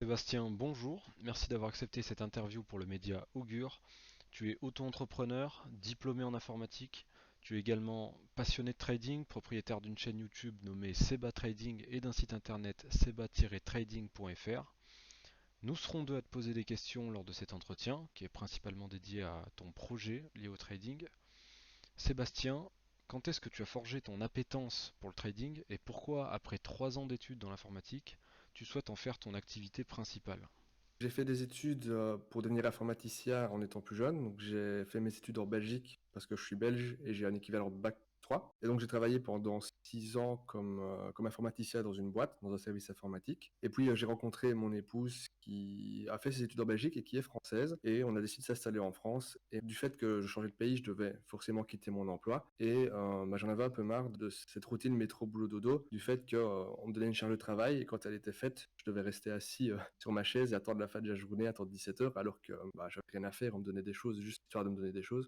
Sébastien, bonjour. Merci d'avoir accepté cette interview pour le média Augure. Tu es auto-entrepreneur, diplômé en informatique. Tu es également passionné de trading, propriétaire d'une chaîne YouTube nommée Seba Trading et d'un site internet seba-trading.fr. Nous serons deux à te poser des questions lors de cet entretien, qui est principalement dédié à ton projet lié au trading. Sébastien, quand est-ce que tu as forgé ton appétence pour le trading et pourquoi, après 3 ans d'études dans l'informatique, tu souhaites en faire ton activité principale? J'ai fait des études pour devenir informaticien en étant plus jeune. Donc j'ai fait mes études en Belgique parce que je suis belge et j'ai un équivalent de bac 3. Et donc j'ai travaillé pendant 6 ans comme informaticien dans une boîte, dans un service informatique. Et puis j'ai rencontré mon épouse qui a fait ses études en Belgique et qui est française. Et on a décidé de s'installer en France. Et du fait que je changeais de pays, je devais forcément quitter mon emploi. Et j'en avais un peu marre de cette routine métro-boulot-dodo, du fait qu'on me donnait une charge de travail et quand elle était faite, je devais rester assis sur ma chaise et attendre la fin de la journée, attendre 17 heures, alors que j'avais rien à faire, on me donnait des choses, juste histoire de me donner des choses.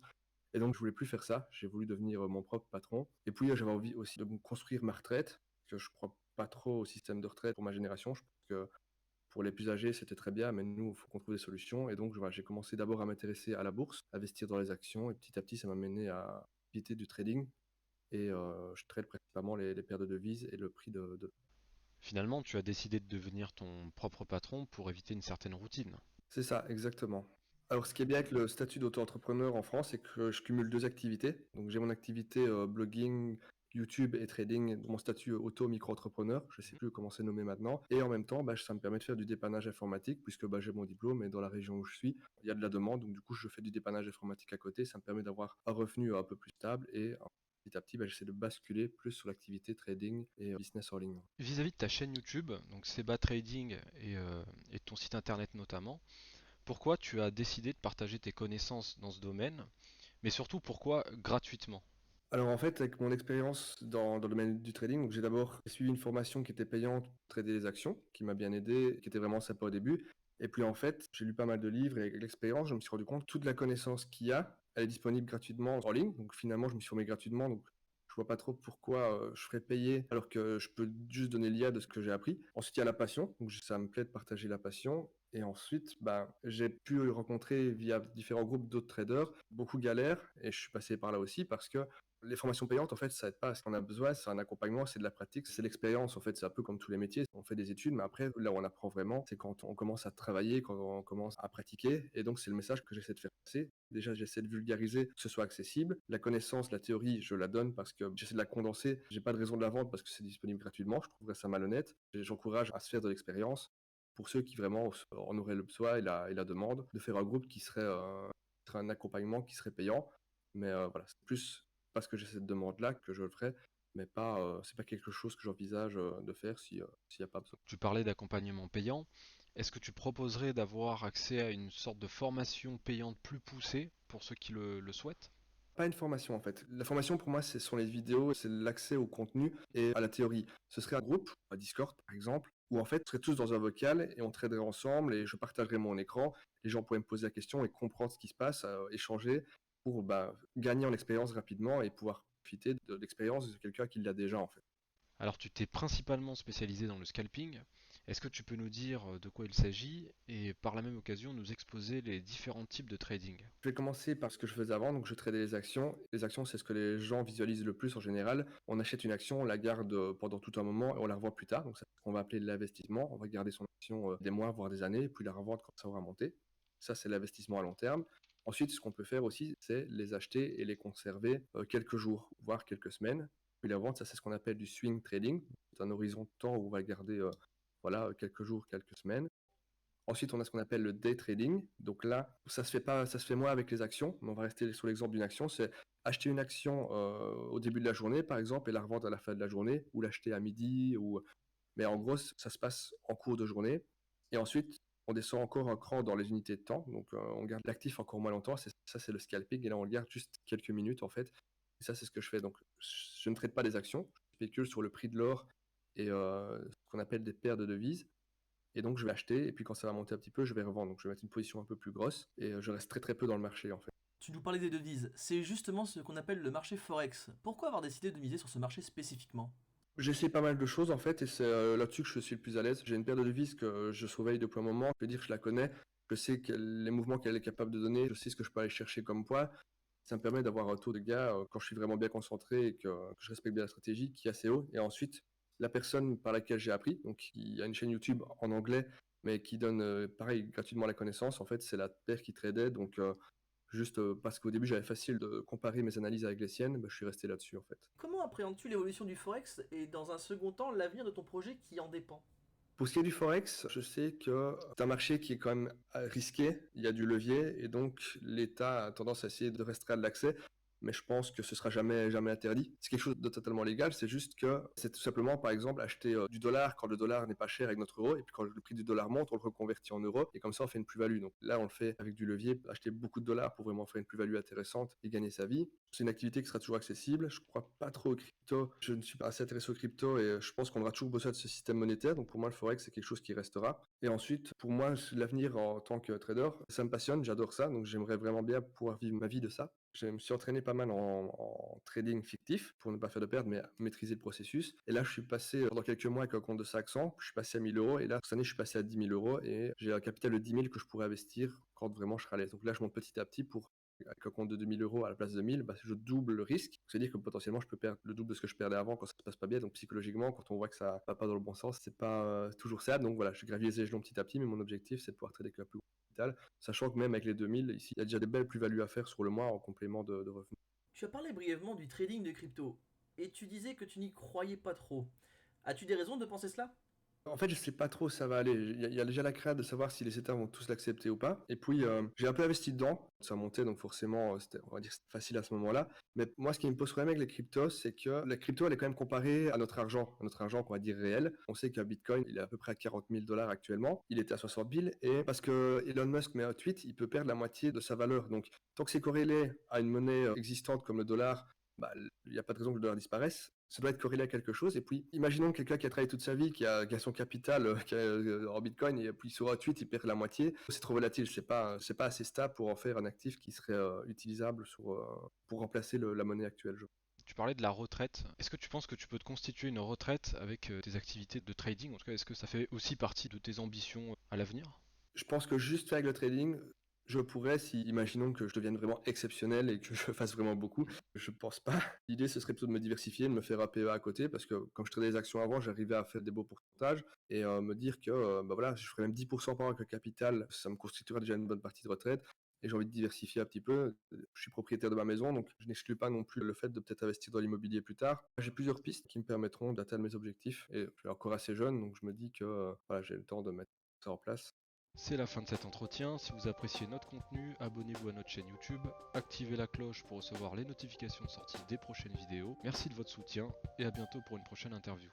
Et donc, je voulais plus faire ça. J'ai voulu devenir mon propre patron. Et puis, j'avais envie aussi de me construire ma retraite, parce que je crois pas trop au système de retraite pour ma génération. Je pense que pour les plus âgés, c'était très bien, mais nous, il faut qu'on trouve des solutions. Et donc, voilà, j'ai commencé d'abord à m'intéresser à la bourse, à investir dans les actions, et petit à petit, ça m'a mené à profiter du trading. Et je trade principalement les paires de devises et le prix de. Finalement, tu as décidé de devenir ton propre patron pour éviter une certaine routine. C'est ça, exactement. Alors, ce qui est bien avec le statut d'auto-entrepreneur en France, c'est que je cumule deux activités. Donc, j'ai mon activité blogging, YouTube et trading, mon statut auto-micro-entrepreneur, je ne sais Mhm. plus comment c'est nommé maintenant. Et en même temps, ça me permet de faire du dépannage informatique, puisque j'ai mon diplôme et dans la région où je suis, il y a de la demande. Donc, du coup, je fais du dépannage informatique à côté. Ça me permet d'avoir un revenu un peu plus stable et petit à petit, j'essaie de basculer plus sur l'activité trading et business en ligne. Vis-à-vis de ta chaîne YouTube, donc Seba Trading et ton site internet notamment, pourquoi tu as décidé de partager tes connaissances dans ce domaine, mais surtout pourquoi gratuitement? Alors en fait, avec mon expérience dans le domaine du trading, donc j'ai d'abord suivi une formation qui était payante pour trader les actions, qui m'a bien aidé, qui était vraiment sympa au début. Et puis en fait, j'ai lu pas mal de livres et avec l'expérience, je me suis rendu compte que toute la connaissance qu'il y a, elle est disponible gratuitement en ligne. Donc finalement, je me suis formé gratuitement. Donc je vois pas trop pourquoi je ferais payer alors que je peux juste donner l'IA de ce que j'ai appris. Ensuite, il y a la passion. Donc ça me plaît de partager la passion. Et ensuite, j'ai pu rencontrer via différents groupes d'autres traders beaucoup galères et je suis passé par là aussi parce que les formations payantes, en fait, ça aide pas à ce qu'on a besoin, c'est un accompagnement, c'est de la pratique, c'est l'expérience, en fait, c'est un peu comme tous les métiers. On fait des études, mais après, là où on apprend vraiment, c'est quand on commence à travailler, quand on commence à pratiquer. Et donc, c'est le message que j'essaie de faire passer. Déjà, j'essaie de vulgariser, que ce soit accessible. La connaissance, la théorie, je la donne parce que j'essaie de la condenser. J'ai pas de raison de la vendre parce que c'est disponible gratuitement. Je trouverais ça malhonnête. Et j'encourage à se faire de l'expérience pour ceux qui vraiment en auraient le besoin et la demande, de faire un groupe qui serait un accompagnement qui serait payant. Mais voilà, c'est plus parce que j'ai cette demande-là que je le ferai, mais pas, c'est pas quelque chose que j'envisage de faire s'il n'y a pas besoin. Tu parlais d'accompagnement payant. Est-ce que tu proposerais d'avoir accès à une sorte de formation payante plus poussée pour ceux qui le souhaitent? Pas une formation en fait. La formation pour moi, ce sont les vidéos, c'est l'accès au contenu et à la théorie. Ce serait un groupe, à Discord par exemple, où en fait, on serait tous dans un vocal et on traderait ensemble et je partagerais mon écran. Les gens pourraient me poser la question et comprendre ce qui se passe, échanger pour gagner en expérience rapidement et pouvoir profiter de l'expérience de quelqu'un qui l'a déjà en fait. Alors tu t'es principalement spécialisé dans le scalping. Est-ce que tu peux nous dire de quoi il s'agit et par la même occasion nous exposer les différents types de trading? Je vais commencer par ce que je faisais avant, donc je tradais les actions. Les actions, c'est ce que les gens visualisent le plus en général. On achète une action, on la garde pendant tout un moment et on la revend plus tard. Donc c'est ce qu'on va appeler l'investissement. On va garder son action des mois, voire des années, puis la revendre quand ça aura monté. Ça, c'est l'investissement à long terme. Ensuite, ce qu'on peut faire aussi, c'est les acheter et les conserver quelques jours, voire quelques semaines. Puis la vente, ça, c'est ce qu'on appelle du swing trading. C'est un horizon de temps où on va garder quelques jours, quelques semaines. Ensuite, on a ce qu'on appelle le day trading. Donc là, ça se fait pas, ça se fait moins avec les actions, mais on va rester sur l'exemple d'une action. C'est acheter une action au début de la journée, par exemple, et la revendre à la fin de la journée, ou l'acheter à midi, mais en gros, ça se passe en cours de journée. Et ensuite, on descend encore un cran dans les unités de temps. Donc, on garde l'actif encore moins longtemps. Ça, c'est le scalping. Et là, on le garde juste quelques minutes, en fait. Et ça, c'est ce que je fais. Donc, je ne traite pas des actions. Je spécule sur le prix de l'or et ce qu'on appelle des paires de devises. Et donc, je vais acheter, et puis quand ça va monter un petit peu, je vais revendre. Donc, je vais mettre une position un peu plus grosse, et je reste très très peu dans le marché, en fait. Tu nous parlais des devises, c'est justement ce qu'on appelle le marché Forex. Pourquoi avoir décidé de miser sur ce marché spécifiquement? J'essaie pas mal de choses en fait et c'est là-dessus que je suis le plus à l'aise. J'ai une paire de devises que je surveille depuis un moment. Je peux dire que je la connais. Je sais les mouvements qu'elle est capable de donner. Je sais ce que je peux aller chercher comme poids. Ça me permet d'avoir un taux de gars quand je suis vraiment bien concentré et que je respecte bien la stratégie qui est assez haut. Et ensuite, la personne par laquelle j'ai appris, donc il y a une chaîne YouTube en anglais, mais qui donne pareil gratuitement la connaissance. En fait, c'est la paire qui tradait. Donc juste parce qu'au début j'avais facile de comparer mes analyses avec les siennes, bah, je suis resté là-dessus en fait. Comment appréhendes-tu l'évolution du Forex et dans un second temps l'avenir de ton projet qui en dépend? Pour ce qui est du forex, je sais que c'est un marché qui est quand même risqué, il y a du levier et donc l'État a tendance à essayer de restreindre l'accès. Mais je pense que ce sera jamais interdit. C'est quelque chose de totalement légal, c'est juste que c'est tout simplement, par exemple, acheter du dollar quand le dollar n'est pas cher avec notre euro, et puis quand le prix du dollar monte, on le reconvertit en euros, et comme ça on fait une plus-value. Donc là, on le fait avec du levier, acheter beaucoup de dollars pour vraiment faire une plus-value intéressante et gagner sa vie. C'est une activité qui sera toujours accessible. Je crois pas trop aux crypto. Je ne suis pas assez intéressé aux crypto et je pense qu'on aura toujours besoin de ce système monétaire. Donc pour moi, le forex, c'est quelque chose qui restera. Et ensuite, pour moi, l'avenir en tant que trader, ça me passionne, j'adore ça. Donc j'aimerais vraiment bien pouvoir vivre ma vie de ça. Je me suis entraîné pas mal en trading fictif pour ne pas faire de perte, mais maîtriser le processus. Et là, je suis passé pendant quelques mois avec un compte de 500. Je suis passé à 1000 euros. Et là, cette année, je suis passé à 10 000 euros et j'ai un capital de 10 000 que je pourrais investir quand vraiment je serai à l'aise. Donc là, je monte petit à petit pour avec un compte de 2000 euros à la place de 1000, bah, je double le risque. C'est-à-dire que potentiellement, je peux perdre le double de ce que je perdais avant quand ça se passe pas bien. Donc psychologiquement, quand on voit que ça va pas dans le bon sens, c'est pas toujours ça. Donc voilà, je gravis les échelons petit à petit, mais mon objectif, c'est de pouvoir trader avec la plus grosse capital. Sachant que même avec les 2000, ici, il y a déjà des belles plus-values à faire sur le mois en complément de revenus. Tu as parlé brièvement du trading de crypto et tu disais que tu n'y croyais pas trop. As-tu des raisons de penser cela? En fait, je sais pas trop où ça va aller. Il y a déjà la crainte de savoir si les États vont tous l'accepter ou pas. Et puis, j'ai un peu investi dedans. Ça montait, donc forcément, c'était, on va dire, c'était facile à ce moment-là. Mais moi, ce qui me pose problème avec les cryptos, c'est que la crypto, elle est quand même comparée à notre argent qu'on va dire réel. On sait qu'un Bitcoin, il est à peu près à 40 000 dollars actuellement. Il était à 60 000. Et parce que Elon Musk met un tweet, il peut perdre la moitié de sa valeur. Donc, tant que c'est corrélé à une monnaie existante comme le dollar, bah, il n'y a pas de raison que le dollar disparaisse. Ça doit être corrélé à quelque chose. Et puis, imaginons quelqu'un qui a travaillé toute sa vie, qui a son capital en Bitcoin, et puis sur un tweet, il perd la moitié. C'est trop volatile. C'est pas assez stable pour en faire un actif qui serait utilisable pour remplacer la monnaie actuelle. Tu parlais de la retraite. Est-ce que tu penses que tu peux te constituer une retraite avec tes activités de trading? En tout cas, est-ce que ça fait aussi partie de tes ambitions à l'avenir? Je pense que juste avec le trading, je pourrais, si imaginons que je devienne vraiment exceptionnel et que je fasse vraiment beaucoup, je pense pas. L'idée, ce serait plutôt de me diversifier, de me faire un PE à côté, parce que quand je tradais des actions avant, j'arrivais à faire des beaux pourcentages et me dire que bah voilà, je ferais même 10% par an avec le capital, ça me constituerait déjà une bonne partie de retraite. Et j'ai envie de diversifier un petit peu. Je suis propriétaire de ma maison, donc je n'exclus pas non plus le fait de peut-être investir dans l'immobilier plus tard. J'ai plusieurs pistes qui me permettront d'atteindre mes objectifs. Et je suis encore assez jeune, donc je me dis que voilà, j'ai le temps de mettre ça en place. C'est la fin de cet entretien. Si vous appréciez notre contenu, abonnez-vous à notre chaîne YouTube, activez la cloche pour recevoir les notifications de sortie des prochaines vidéos. Merci de votre soutien et à bientôt pour une prochaine interview.